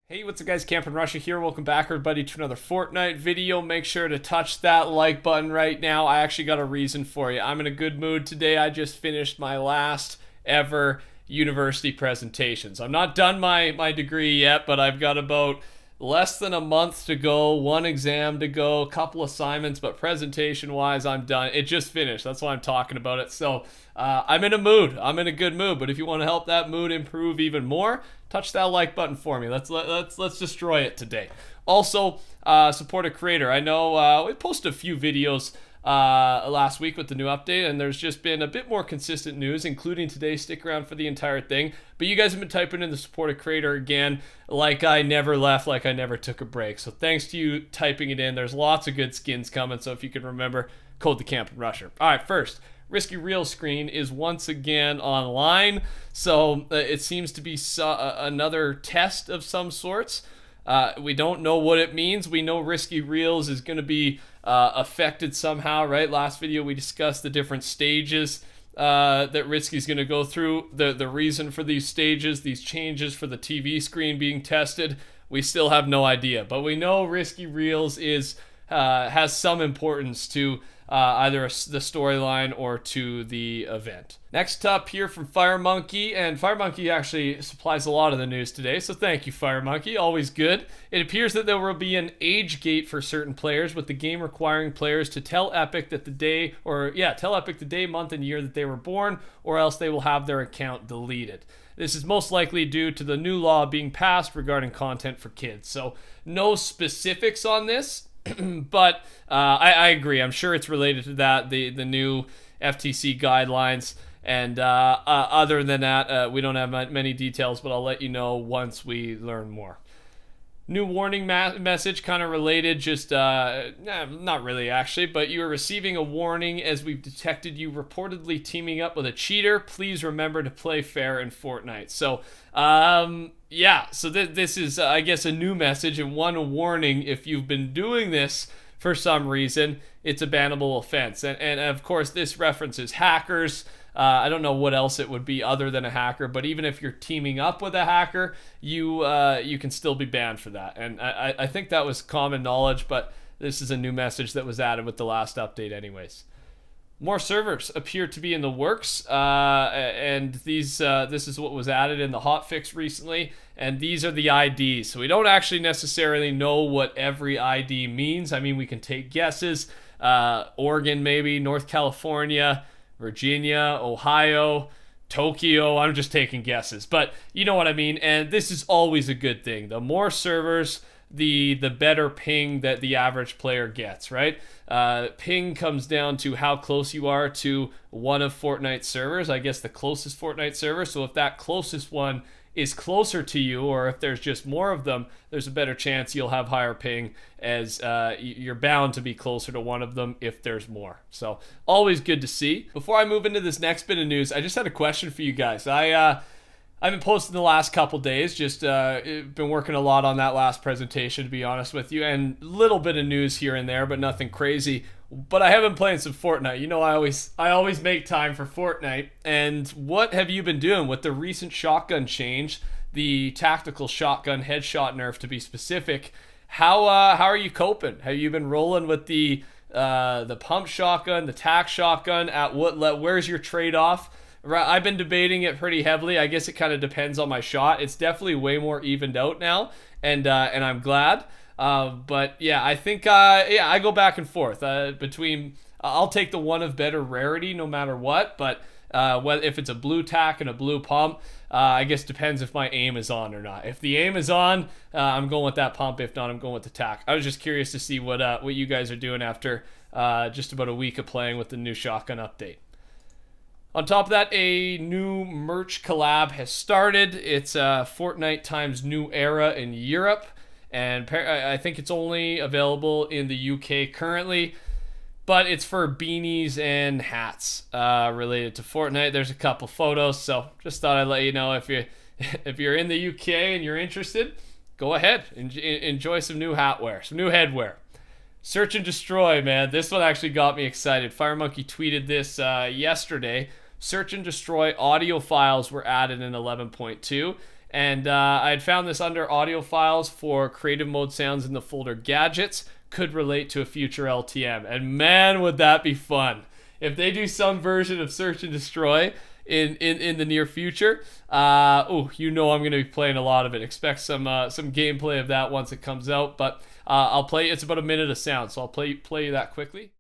Hey, what's up guys, TheCampingRusher here. Welcome back everybody to another Fortnite video. Make sure to touch that like button right now. I actually got a reason for you. I'm in a good mood today. I just finished my last ever university presentations. I'm not done my degree yet, but I've got about less than a month to go, one exam to go, a couple assignments, but presentation wise I'm done. It just finished. That's why I'm talking about it. So I'm in a mood. I'm in a good mood. But if you want to help that mood improve even more, touch that like button for me. Let's destroy it today. Also, support a creator. I know we posted a few videos last week with the new update, and there's just been a bit more consistent news, including today. Stick around for the entire thing. But you guys have been typing in the support a creator again, like I never left, like I never took a break. So thanks to you typing it in. There's lots of good skins coming. So if you can remember, code TheCampingRusher. All right, first. Risky Reel screen is once again online, so it seems to be another test of some sorts. We don't know what it means. We know Risky Reels is going to be affected somehow, right? Last video we discussed the different stages that Risky's going to go through, the reason for these stages, these changes for the TV screen being tested. We still have no idea, but we know Risky Reels has some importance to either the storyline or to the event. Next up here from Fire Monkey, and Fire Monkey actually supplies a lot of the news today, so thank you, Fire Monkey. Always good. It appears that there will be an age gate for certain players, with the game requiring players to tell Epic that the day, tell Epic the day, month, and year that they were born, or else they will have their account deleted. This is most likely due to the new law being passed regarding content for kids. So no specifics on this. But I agree. I'm sure it's related to that, the new FTC guidelines. And other than that, we don't have many details, but I'll let you know once we learn more. New warning message, kind of related, just not really actually, but you are receiving a warning as we've detected you reportedly teaming up with a cheater. Please remember to play fair in Fortnite. So so this is I guess a new message and one warning. If you've been doing this for some reason, it's a bannable offense, and of course this references hackers. I don't know what else it would be other than a hacker, but even if you're teaming up with a hacker, you can still be banned for that. And I think that was common knowledge, but this is a new message that was added with the last update anyways. More servers appear to be in the works, and this is what was added in the hotfix recently, and these are the IDs. So we don't actually necessarily know what every ID means. I mean, we can take guesses. Oregon, maybe, North California, Virginia, Ohio, Tokyo. I'm just taking guesses, but you know what I mean. And this is always a good thing. The more servers, the better ping that the average player gets, right? Ping comes down to how close you are to one of Fortnite's servers, I guess the closest Fortnite server. So if that closest one is closer to you, or if there's just more of them, there's a better chance you'll have higher ping, as you're bound to be closer to one of them if there's more. So always good to see. Before I move into this next bit of news, I just had a question for you guys. I've been posting the last couple days, just been working a lot on that last presentation, to be honest with you, and a little bit of news here and there, but nothing crazy. But I have been playing some Fortnite. You know, I always make time for Fortnite. And what have you been doing with the recent shotgun change, the tactical shotgun headshot nerf to be specific? How are you coping? Have you been rolling with the pump shotgun, the tac shotgun? At where's your trade-off? I've been debating it pretty heavily. I guess it kind of depends on my shot. It's definitely way more evened out now, and I'm glad. But yeah, I think I go back and forth between. I'll take the one of better rarity no matter what. But if it's a blue tack and a blue pump, I guess depends if my aim is on or not. If the aim is on, I'm going with that pump. If not, I'm going with the tack. I was just curious to see what you guys are doing after just about a week of playing with the new shotgun update. On top of that, a new merch collab has started. It's Fortnite times New Era in Europe, and I think it's only available in the UK currently, but it's for beanies and hats related to Fortnite. There's a couple photos, so just thought I'd let you know if you're in the UK and you're interested, go ahead, enjoy some new hat wear, some new headwear. Search and Destroy, man. This one actually got me excited. Fire Monkey tweeted this yesterday. Search and Destroy audio files were added in 11.2, And I had found this under audio files for creative mode sounds in the folder gadgets. Could relate to a future LTM. And man, would that be fun. If they do some version of Search and Destroy in the near future, you know I'm going to be playing a lot of it. Expect some gameplay of that once it comes out. But I'll play, it's about a minute of sound, so I'll play that quickly.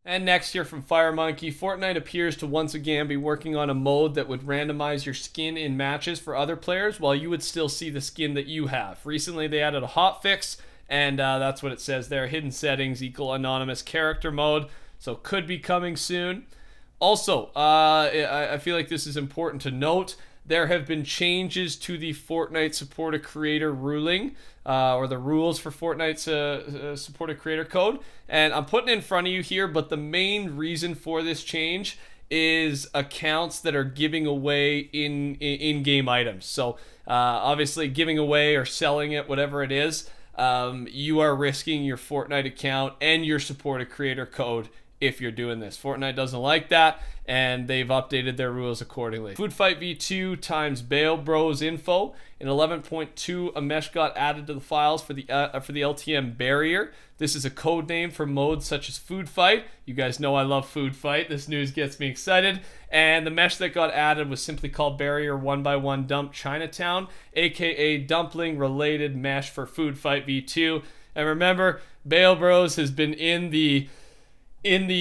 And next here from Fire Monkey, Fortnite appears to once again be working on a mode that would randomize your skin in matches for other players while you would still see the skin that you have. Recently they added a hotfix, and that's what it says there. Hidden settings equal anonymous character mode, so could be coming soon. Also, I feel like this is important to note. There have been changes to the Fortnite support a creator ruling, or the rules for Fortnite's support a creator code. And I'm putting it in front of you here, but the main reason for this change is accounts that are giving away in-game items. So obviously giving away or selling it, whatever it is, you are risking your Fortnite account and your support a creator code if you're doing this. Fortnite doesn't like that, and they've updated their rules accordingly. Food Fight V2 times Bail Bros info. In 11.2, a mesh got added to the files for the LTM barrier. This is a code name for modes such as Food Fight. You guys know I love Food Fight. This news gets me excited. And the mesh that got added was simply called Barrier 1x1 Dump Chinatown, aka dumpling related mesh for Food Fight V2. And remember, Bail Bros has been in the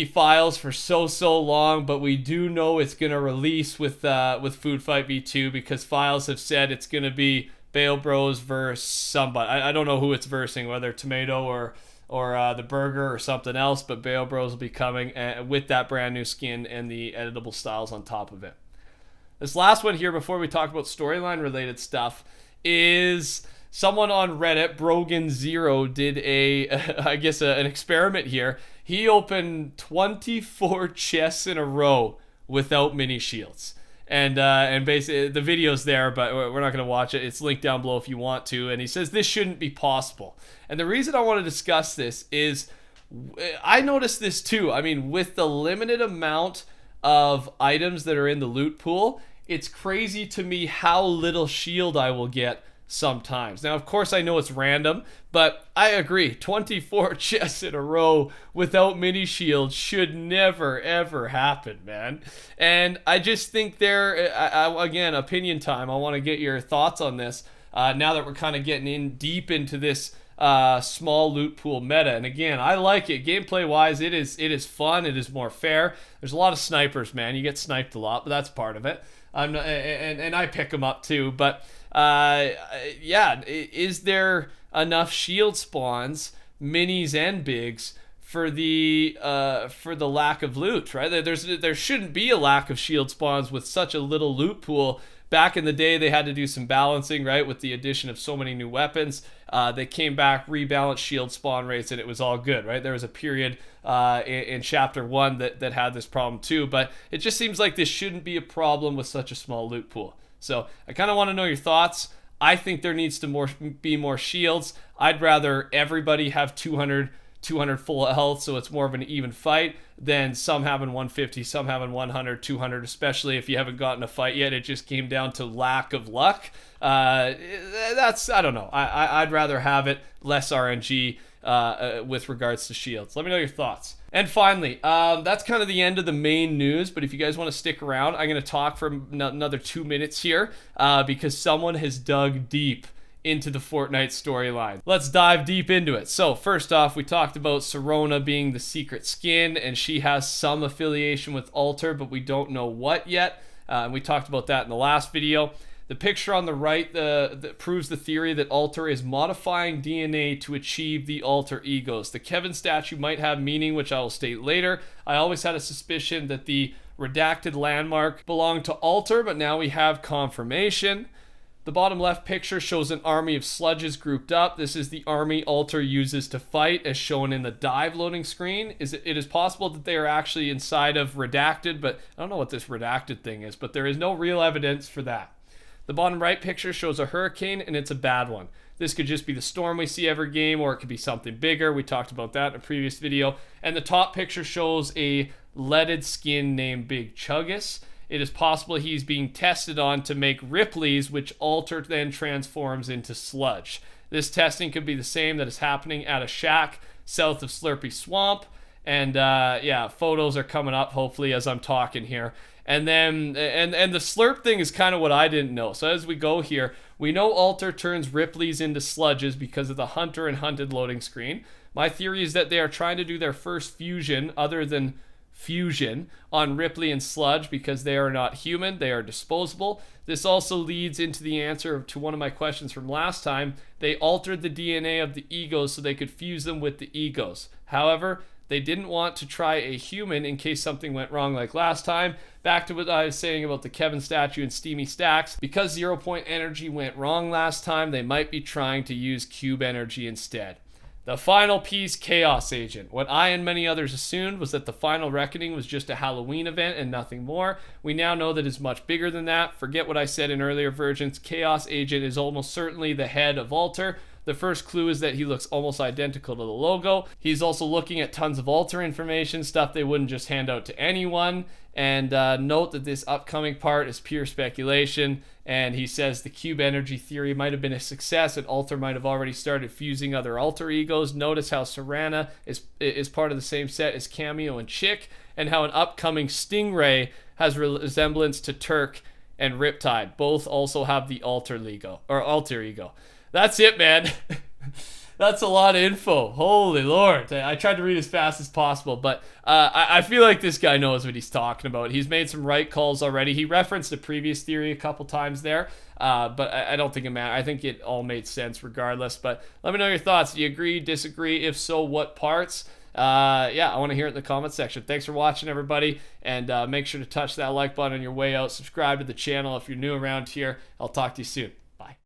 files for so long, but we do know it's going to release with Food Fight V2 because files have said it's going to be Bail Bros versus somebody. I don't know who it's versing, whether Tomato or the Burger or something else, but Bail Bros will be coming with that brand new skin and the editable styles on top of it. This last one here before we talk about storyline related stuff is someone on Reddit, Brogan0, did an experiment here. He opened 24 chests in a row without mini shields. And basically, the video's there, but we're not going to watch it. It's linked down below if you want to. And he says this shouldn't be possible. And the reason I want to discuss this is I noticed this too. I mean, with the limited amount of items that are in the loot pool, it's crazy to me how little shield I will get sometimes. Now, of course, I know it's random, but I agree. 24 chests in a row without mini shields should never, ever happen, man. And I just think again, opinion time. I want to get your thoughts on this now that we're kind of getting in deep into this small loot pool meta. And again, I like it. Gameplay wise, it is fun. It is more fair. There's a lot of snipers, man. You get sniped a lot, but that's part of it. And I pick them up too, but is there enough shield spawns, minis and bigs, for the lack of loot? Right? There shouldn't be a lack of shield spawns with such a little loot pool. Back in the day, they had to do some balancing, right, with the addition of so many new weapons. They came back, rebalanced shield spawn rates, and it was all good, right? There was a period in Chapter 1 that had this problem too, but it just seems like this shouldn't be a problem with such a small loot pool. So I kind of want to know your thoughts. I think there needs to be more shields. I'd rather everybody have 200 full health, so it's more of an even fight, than some having 150, some having 100, 200, especially if you haven't gotten a fight yet. It just came down to lack of luck. I don't know. I'd rather have it less RNG with regards to shields. Let me know your thoughts. And finally, that's kind of the end of the main news, but if you guys want to stick around, I'm going to talk for another 2 minutes here because someone has dug deep into the Fortnite storyline. Let's dive deep into it. So first off, we talked about Sirona being the secret skin, and she has some affiliation with Alter, but we don't know what yet. We talked about that in the last video. The picture on the right that proves the theory that Alter is modifying DNA to achieve the alter egos. The Kevin statue might have meaning, which I will state later. I always had a suspicion that the redacted landmark belonged to Alter, but now we have confirmation. The bottom left picture shows an army of sludges grouped up. This is the army Alter uses to fight, as shown in the dive loading screen. It is possible that they are actually inside of Redacted, but I don't know what this Redacted thing is, but there is no real evidence for that. The bottom right picture shows a hurricane, and it's a bad one. This could just be the storm we see every game, or it could be something bigger. We talked about that in a previous video. And the top picture shows a leaded skin named Big Chuggus. It is possible he's being tested on to make Ripley's, which Alter then transforms into sludge. This testing could be the same that is happening at a shack south of Slurpy Swamp. And yeah, photos are coming up hopefully as I'm talking here. And then and the slurp thing is kind of what I didn't know. So as we go here, we know Alter turns Ripley's into sludges because of the hunter and hunted loading screen. My theory is that they are trying to do their first fusion other than fusion on Ripley and Sludge because they are not human, they are disposable. This also leads into the answer to one of my questions from last time. They altered the DNA of the egos so they could fuse them with the egos. However, they didn't want to try a human in case something went wrong like last time. Back to what I was saying about the Kevin statue and Steamy Stacks. Because 0 Point Energy went wrong last time, they might be trying to use Cube Energy instead. The final piece, Chaos Agent. What I and many others assumed was that the Final Reckoning was just a Halloween event and nothing more. We now know that it's much bigger than that. Forget what I said in earlier versions. Chaos Agent is almost certainly the head of Alter. The first clue is that he looks almost identical to the logo. He's also looking at tons of Alter information, stuff they wouldn't just hand out to anyone. And note that this upcoming part is pure speculation. And he says the Cube Energy theory might have been a success and Alter might have already started fusing other alter egos. Notice how Serana is part of the same set as Cameo and Chick, and how an upcoming Stingray has resemblance to Turk and Riptide. Both also have the alter ego. That's it, man. That's a lot of info. Holy Lord. I tried to read as fast as possible, but I feel like this guy knows what he's talking about. He's made some right calls already. He referenced a previous theory a couple times there, but I don't think it matters. I think it all made sense regardless, but let me know your thoughts. Do you agree, disagree? If so, what parts? Yeah, I want to hear it in the comment section. Thanks for watching, everybody, and make sure to touch that like button on your way out. Subscribe to the channel if you're new around here. I'll talk to you soon.